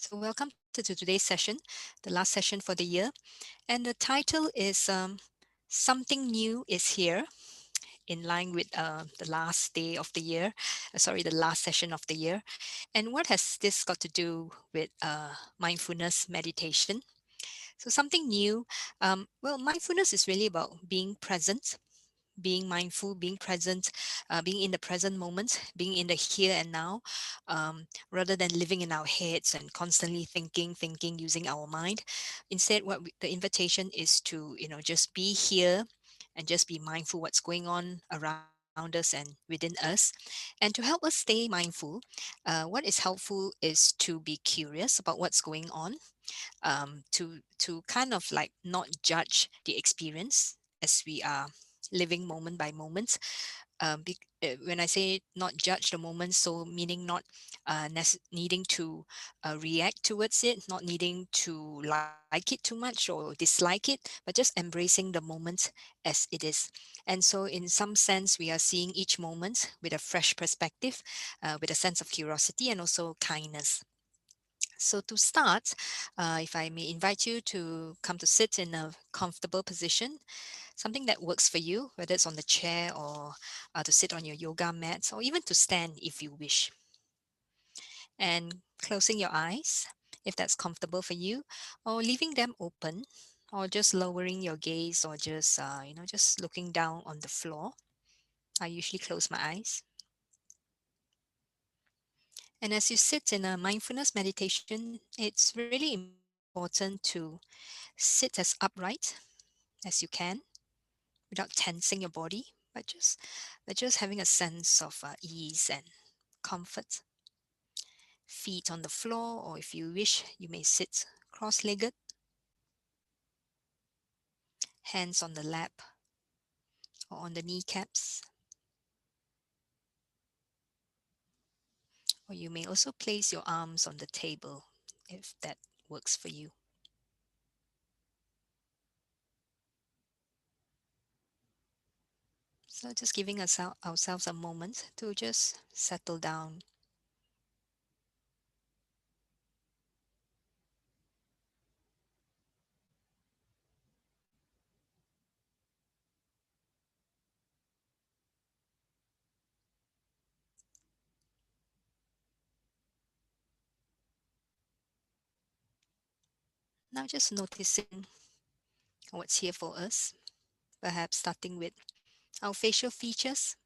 So, welcome to today's session, the last session for the year. And the title is Something New is Here, in line with the last day of the year, the last session of the year. And what has this got to do with mindfulness meditation? So, something new, mindfulness is really about being present, being mindful, being present, being in the present moment, being in the here and now, rather than living in our heads and constantly thinking, using our mind. Instead, the invitation is to just be here and just be mindful what's going on around us and within us. And to help us stay mindful, what is helpful is to be curious about what's going on, to kind of like not judge the experience as we are living moment by moment. When I say not judge the moment, so meaning not needing to react towards it, not needing to like it too much or dislike it, but just embracing the moment as it is. And so, in some sense, we are seeing each moment with a fresh perspective, with a sense of curiosity and also kindness. So to start, if I may invite you to come to sit in a comfortable position, something that works for you, whether it's on the chair or to sit on your yoga mat, or even to stand if you wish. And closing your eyes, if that's comfortable for you, or leaving them open, or just lowering your gaze, or just just looking down on the floor. I usually close my eyes. And as you sit in a mindfulness meditation, it's really important to sit as upright as you can without tensing your body, but just having a sense of ease and comfort. Feet on the floor, or if you wish, you may sit cross-legged, hands on the lap or on the kneecaps, or you may also place your arms on the table if that works for you. So just giving ourselves a moment to just settle down. Now just noticing what's here for us, perhaps starting with our facial features.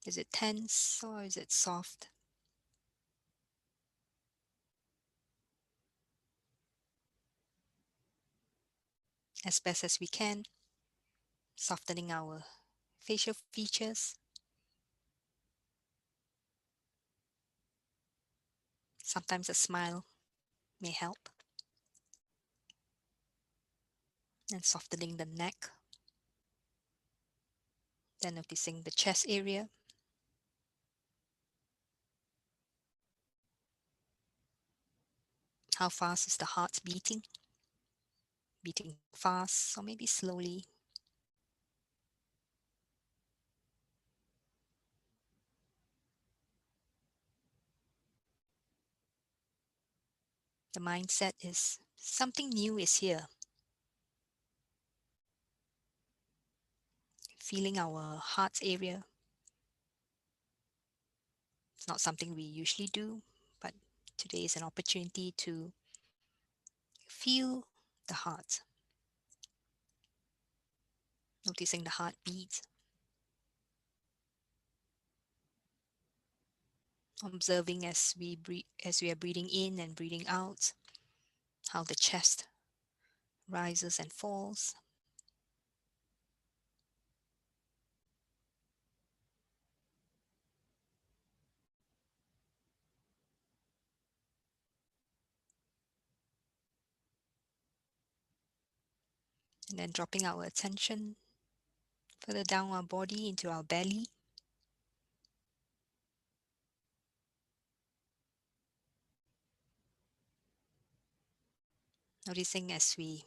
Is it tense or is it soft? As best as we can, softening our facial features. Sometimes a smile may help. And softening the neck, then noticing the chest area. How fast is the heart beating? Beating fast or maybe slowly. The mindset is something new is here. Feeling our heart area. It's not something we usually do, but today is an opportunity to feel the heart. Noticing the heartbeat, observing as we breathe, as we are breathing in and breathing out, how the chest rises and falls. And then dropping our attention further down our body into our belly. Noticing as we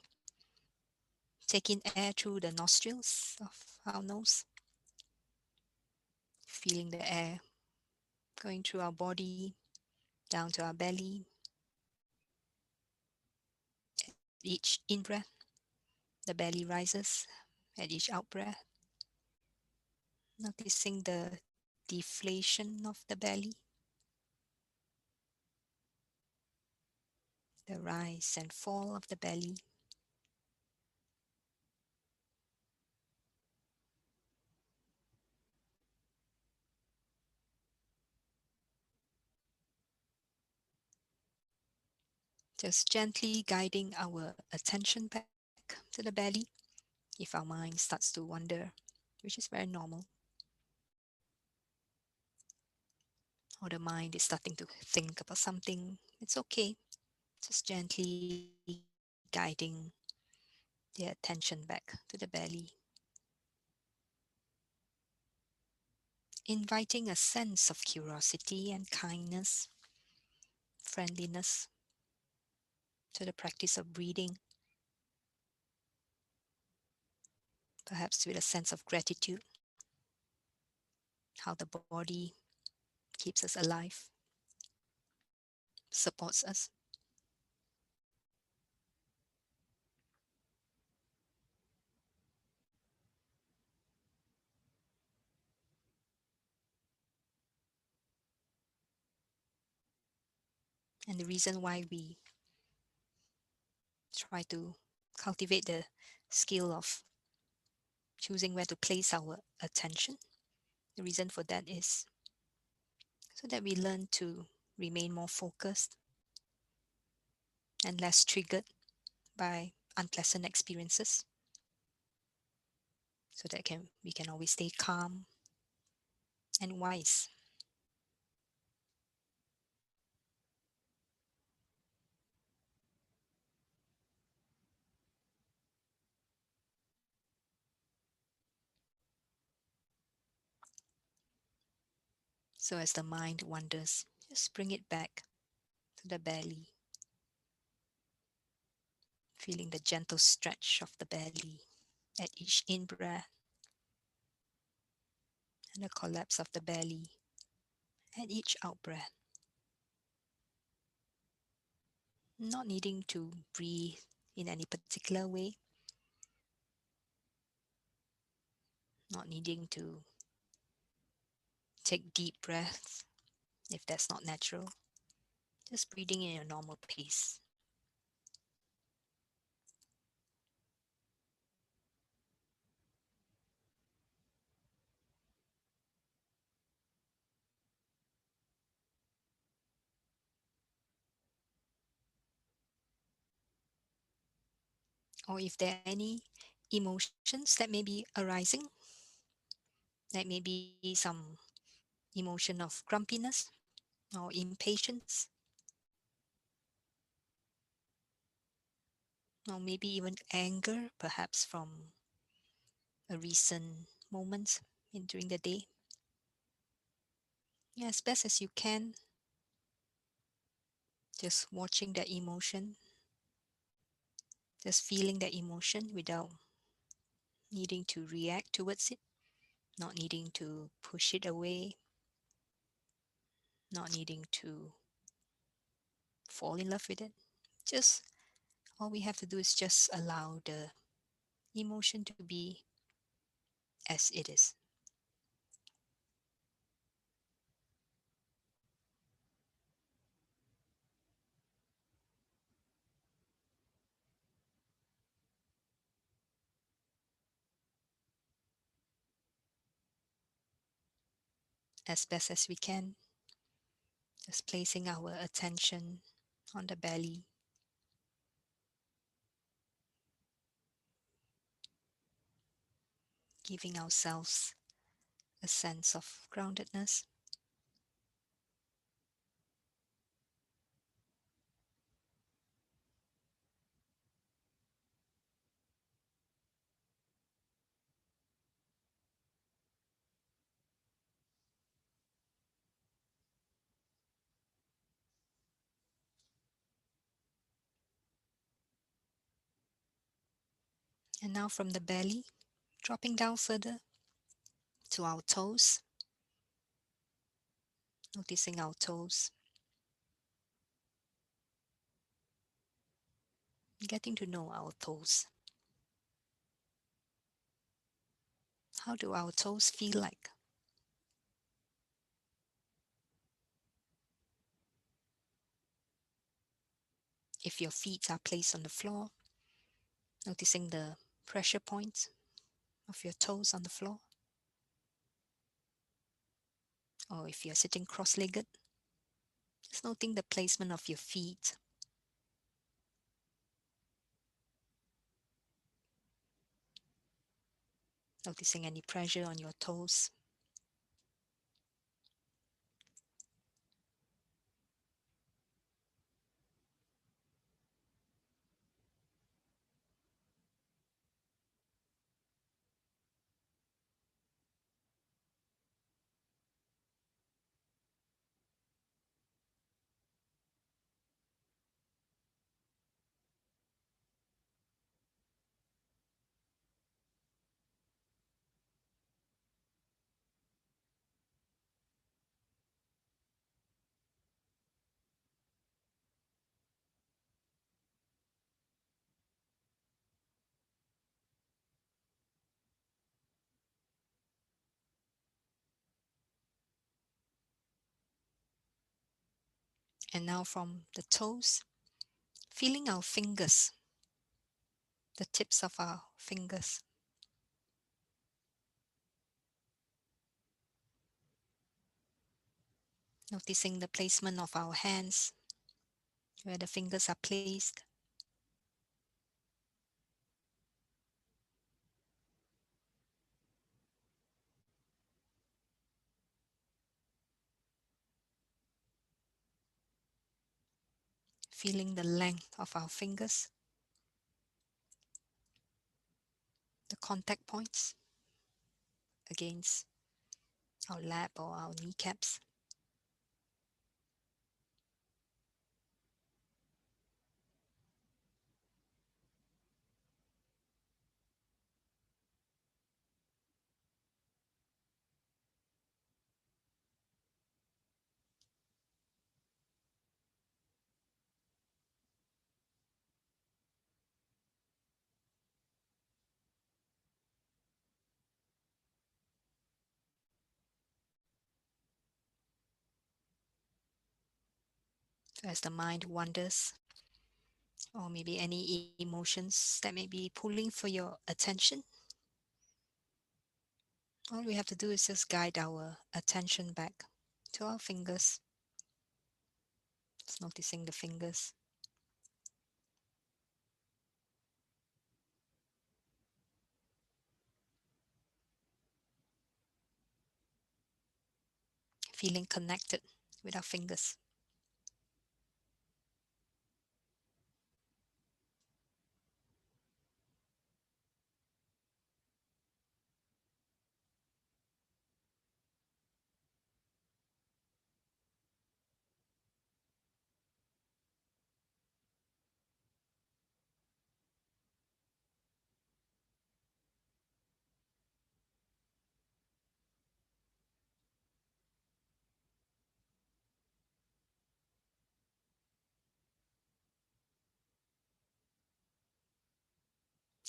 take in air through the nostrils of our nose, feeling the air going through our body, down to our belly. At each in breath, the belly rises. At each out breath, noticing the deflation of the belly, the rise and fall of the belly. Just gently guiding our attention back to the belly if our mind starts to wander, which is very normal, or the mind is starting to think about something. It's okay. Just gently guiding the attention back to the belly, inviting a sense of curiosity and kindness, friendliness to the practice of breathing, perhaps with a sense of gratitude, how the body keeps us alive, supports us. And the reason why we try to cultivate the skill of choosing where to place our attention, the reason for that is so that we learn to remain more focused and less triggered by unpleasant experiences, so that we can always stay calm and wise. So as the mind wanders, just bring it back to the belly, feeling the gentle stretch of the belly at each in breath and the collapse of the belly at each out breath. Not needing to breathe in any particular way, not needing to take deep breaths if that's not natural, just breathing in your normal pace. Or if there are any emotions that may be arising, that may be some emotion of grumpiness or impatience, or maybe even anger, perhaps from a recent moment during the day. Yeah, as best as you can, just watching that emotion, just feeling that emotion without needing to react towards it, not needing to push it away, not needing to fall in love with it. Just all we have to do is just allow the emotion to be as it is, as best as we can, just placing our attention on the belly, giving ourselves a sense of groundedness. And now from the belly, dropping down further to our toes, noticing our toes, getting to know our toes. How do our toes feel like? If your feet are placed on the floor, noticing the pressure points of your toes on the floor. Or if you're sitting cross-legged, just noting the placement of your feet. Noticing any pressure on your toes. And now from the toes, feeling our fingers, the tips of our fingers. Noticing the placement of our hands, where the fingers are placed. Feeling the length of our fingers, the contact points against our lap or our kneecaps. So as the mind wanders, or maybe any emotions that may be pulling for your attention, all we have to do is just guide our attention back to our fingers. Just noticing the fingers. Feeling connected with our fingers.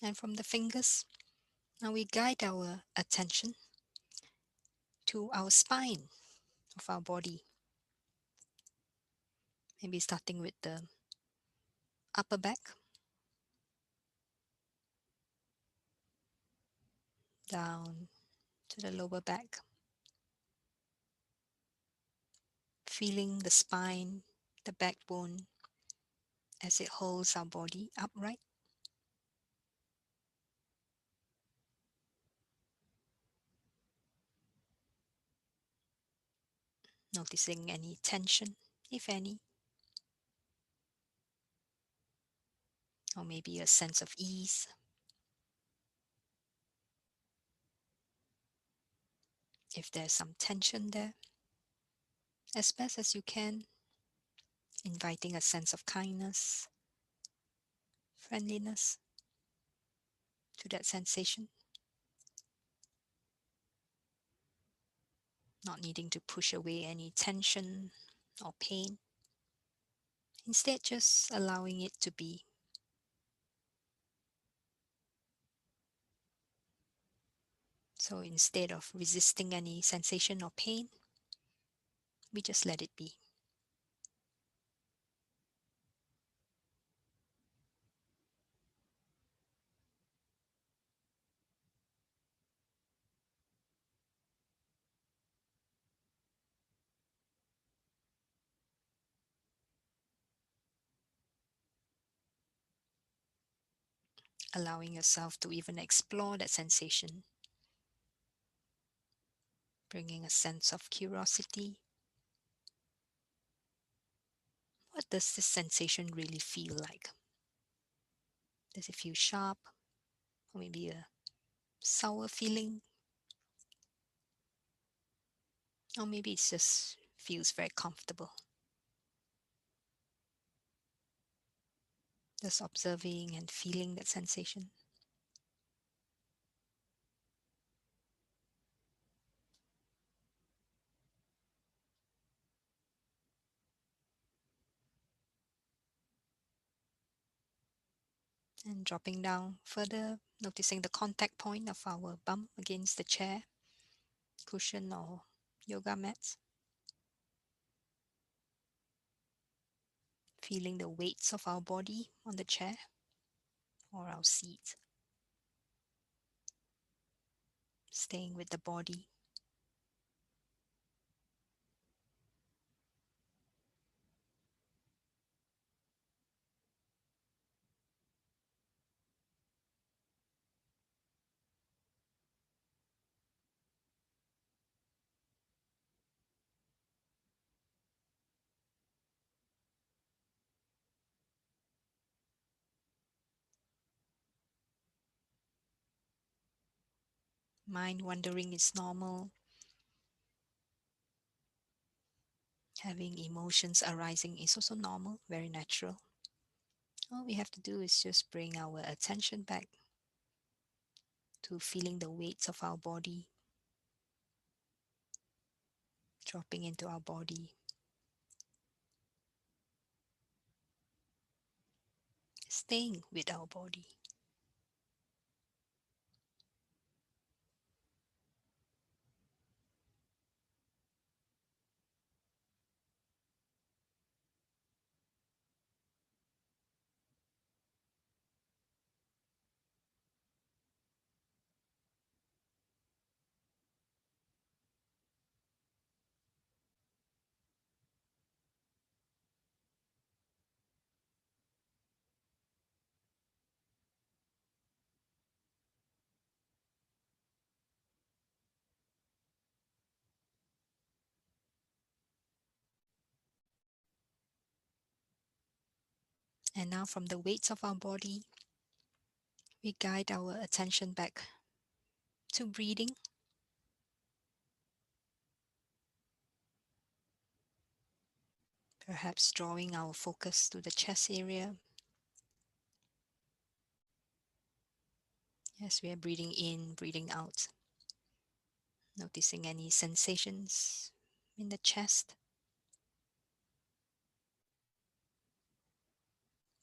And from the fingers, now we guide our attention to our spine of our body. Maybe starting with the upper back, down to the lower back. Feeling the spine, the backbone, as it holds our body upright. Noticing any tension, if any, or maybe a sense of ease. If there's some tension there, as best as you can, inviting a sense of kindness, friendliness to that sensation. Not needing to push away any tension or pain. Instead, just allowing it to be. So instead of resisting any sensation or pain, we just let it be, allowing yourself to even explore that sensation, bringing a sense of curiosity. What does this sensation really feel like? Does it feel sharp, or maybe a sour feeling? Or maybe it just feels very comfortable. Just observing and feeling that sensation. And dropping down further, noticing the contact point of our bum against the chair, cushion, or yoga mats. Feeling the weights of our body on the chair or our seat. Staying with the body. Mind wandering is normal. Having emotions arising is also normal, very natural. All we have to do is just bring our attention back to feeling the weights of our body, dropping into our body, staying with our body. And now, from the weights of our body, we guide our attention back to breathing, perhaps drawing our focus to the chest area as we are breathing in, breathing out, noticing any sensations in the chest,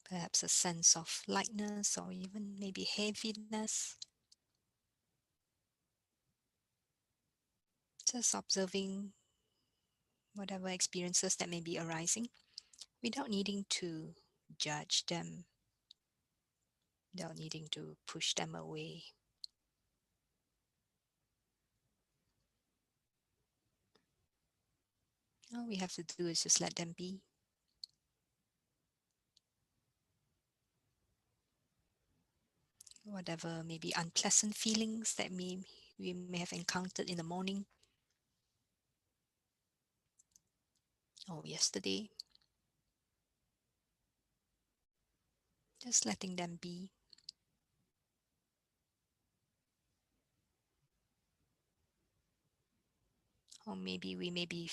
perhaps a sense of lightness or even maybe heaviness. Just observing whatever experiences that may be arising without needing to judge them, without needing to push them away. All we have to do is just let them be. Whatever maybe unpleasant feelings that we may have encountered in the morning or yesterday, just letting them be. Or maybe we may be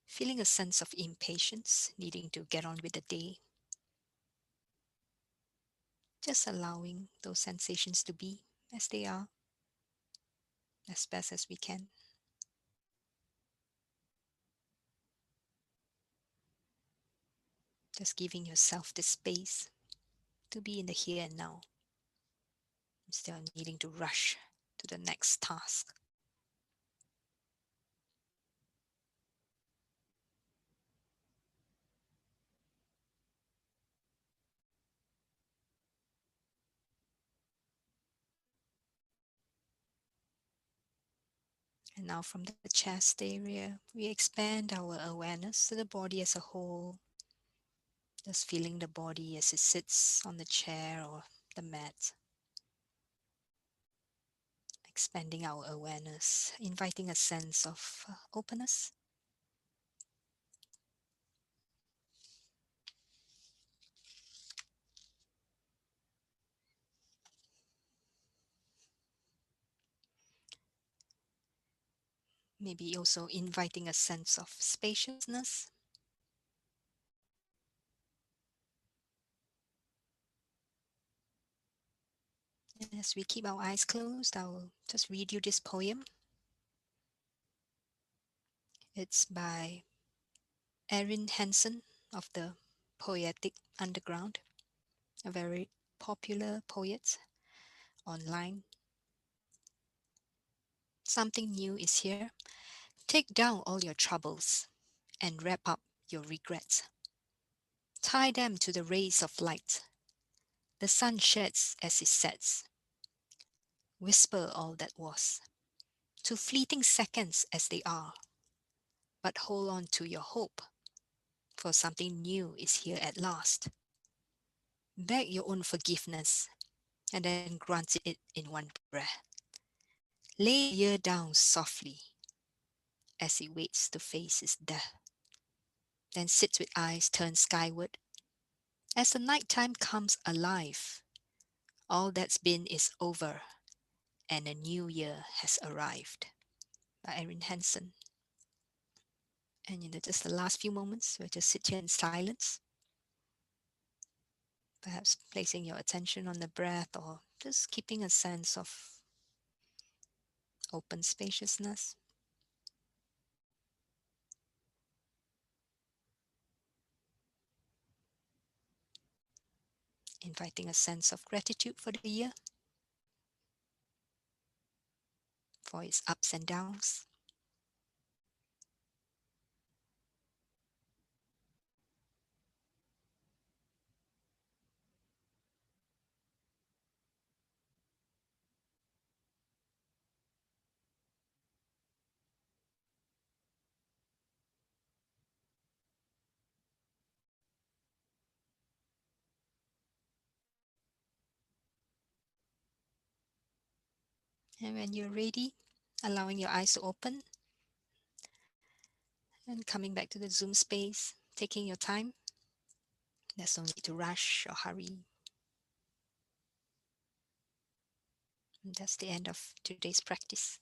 feeling a sense of impatience, needing to get on with the day. Just allowing those sensations to be as they are, as best as we can. Just giving yourself the space to be in the here and now instead of needing to rush to the next task. And now from the chest area, we expand our awareness to the body as a whole, just feeling the body as it sits on the chair or the mat. Expanding our awareness, inviting a sense of openness. Maybe also inviting a sense of spaciousness. And as we keep our eyes closed, I'll just read you this poem. It's by Erin Hansen of the Poetic Underground, a very popular poet online. Something new is here. Take down all your troubles and wrap up your regrets. Tie them to the rays of light. The sun sheds as it sets. Whisper all that was, to fleeting seconds as they are. But hold on to your hope, for something new is here at last. Beg your own forgiveness, and then grant it in one breath. Lay the ear down softly as he waits to face his death. Then sits with eyes turned skyward as the nighttime comes alive. All that's been is over, and a new year has arrived. By Erin Hansen. And just the last few moments, we'll just sit here in silence, perhaps placing your attention on the breath or just keeping a sense of open spaciousness. Inviting a sense of gratitude for the year, for its ups and downs. And when you're ready, allowing your eyes to open and coming back to the Zoom space, taking your time. There's no need to rush or hurry. And that's the end of today's practice.